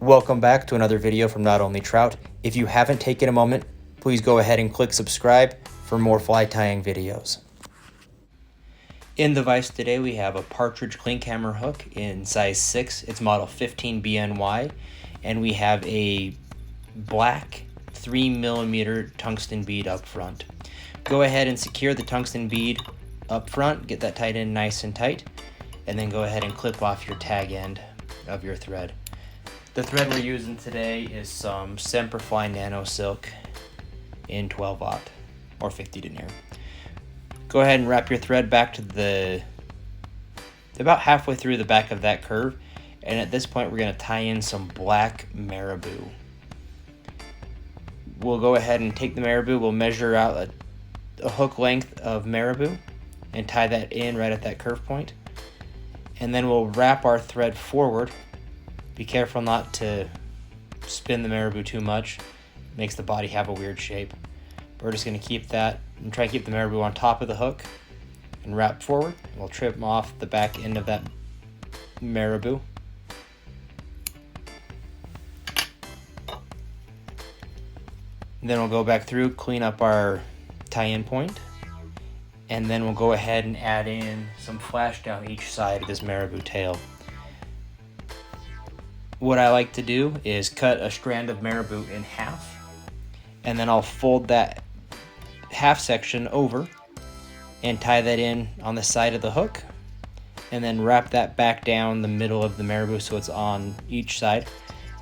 Welcome back to another video from Not Only Trout. If you haven't taken a moment, please go ahead and click subscribe for more fly tying videos. In the vise today we have a partridge clinkhammer hook in size 6. It's model 15BNY, and we have a black 3mm tungsten bead up front. Go ahead and secure the tungsten bead up front, get that tied in nice and tight, and then go ahead and clip off your tag end of your thread. The thread we're using today is some Semperfli Nano Silk in 12/0 or 50 denier. Go ahead and wrap your thread back to about halfway through the back of that curve, and at this point we're going to tie in some black marabou. We'll go ahead and take the marabou, we'll measure out a hook length of marabou and tie that in right at that curve point. And then we'll wrap our thread forward. Be careful not to spin the marabou too much. It makes the body have a weird shape. We're just going to keep that and try and keep the marabou on top of the hook and wrap forward. We'll trim off the back end of that marabou. And then we'll go back through, clean up our tie-in point, and then we'll go ahead and add in some flash down each side of this marabou tail. What I like to do is cut a strand of marabou in half, and then I'll fold that half section over and tie that in on the side of the hook, and then wrap that back down the middle of the marabou so it's on each side,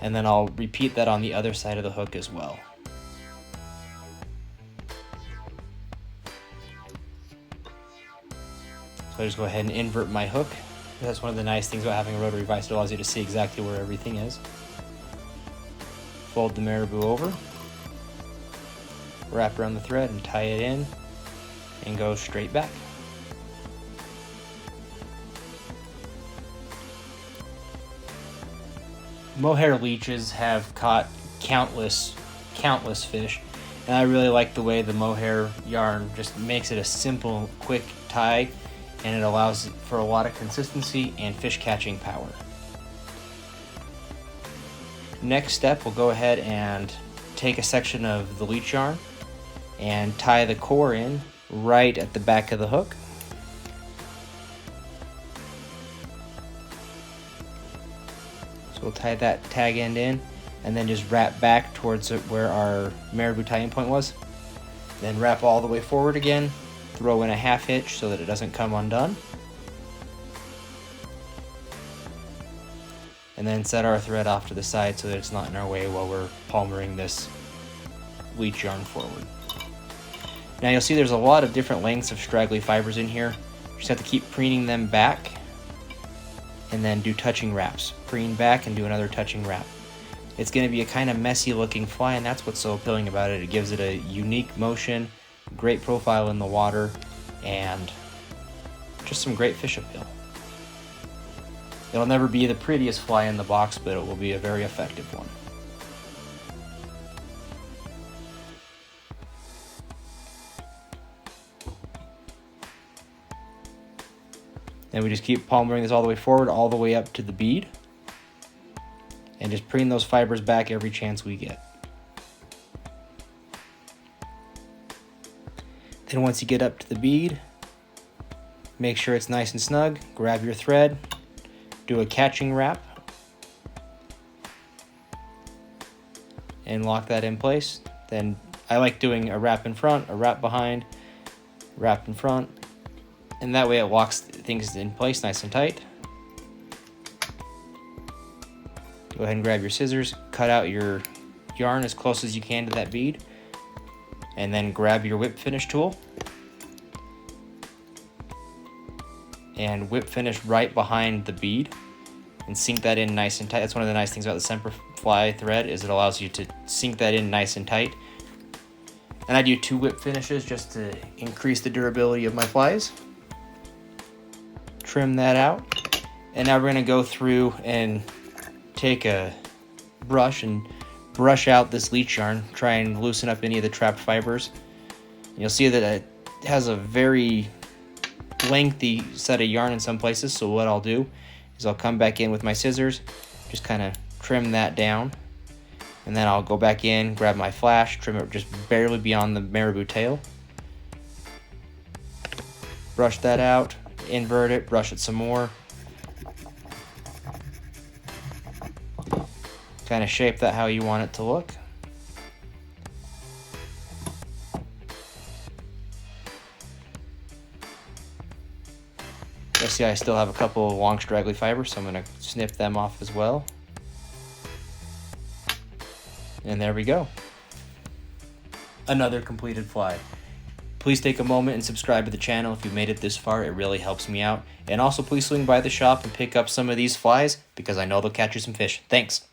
and then I'll repeat that on the other side of the hook as well. So I just go ahead and invert my hook. That's one of the nice things about having a rotary vise. It allows you to see exactly where everything is. Fold the marabou over, wrap around the thread and tie it in, and go straight back. Mohair leeches have caught countless fish, and I really like the way the mohair yarn just makes it a simple, quick tie, and it allows for a lot of consistency and fish catching power. Next step, we'll go ahead and take a section of the leech yarn and tie the core in right at the back of the hook. So we'll tie that tag end in and then just wrap back towards where our marabou tie-in point was. Then wrap all the way forward again, throw in a half hitch so that it doesn't come undone, and then set our thread off to the side so that it's not in our way while we're palmering this leech yarn forward. Now you'll see there's a lot of different lengths of straggly fibers in here. You just have to keep preening them back and then do touching wraps. Preen back and do another touching wrap. It's going to be a kind of messy looking fly, and that's what's so appealing about it. It gives it a unique motion, great profile in the water, and just some great fish appeal. It'll never be the prettiest fly in the box, but it will be a very effective one. Then we just keep palmering this all the way forward, all the way up to the bead, and just preen those fibers back every chance we get. Then once you get up to the bead, make sure it's nice and snug, grab your thread, do a catching wrap, and lock that in place. Then I like doing a wrap in front, a wrap behind, wrap in front, and that way it locks things in place nice and tight. Go ahead and grab your scissors, cut out your yarn as close as you can to that bead, and then grab your whip finish tool and whip finish right behind the bead and sink that in nice and tight. That's one of the nice things about the Semperfli thread, is it allows you to sink that in nice and tight. And I do 2 whip finishes just to increase the durability of my flies. Trim that out, and now we're going to go through and take a brush and brush out this leech yarn, try and loosen up any of the trapped fibers. And you'll see that it has a very lengthy set of yarn in some places, so what I'll do is I'll come back in with my scissors, just kind of trim that down. And then I'll go back in, grab my flash, trim it just barely beyond the marabou tail. Brush that out, invert it, brush it some more. Kind of shape that how you want it to look. You see I still have a couple of long straggly fibers, so I'm going to snip them off as well. And there we go. Another completed fly. Please take a moment and subscribe to the channel if you made it this far. It really helps me out. And also please swing by the shop and pick up some of these flies because I know they'll catch you some fish. Thanks.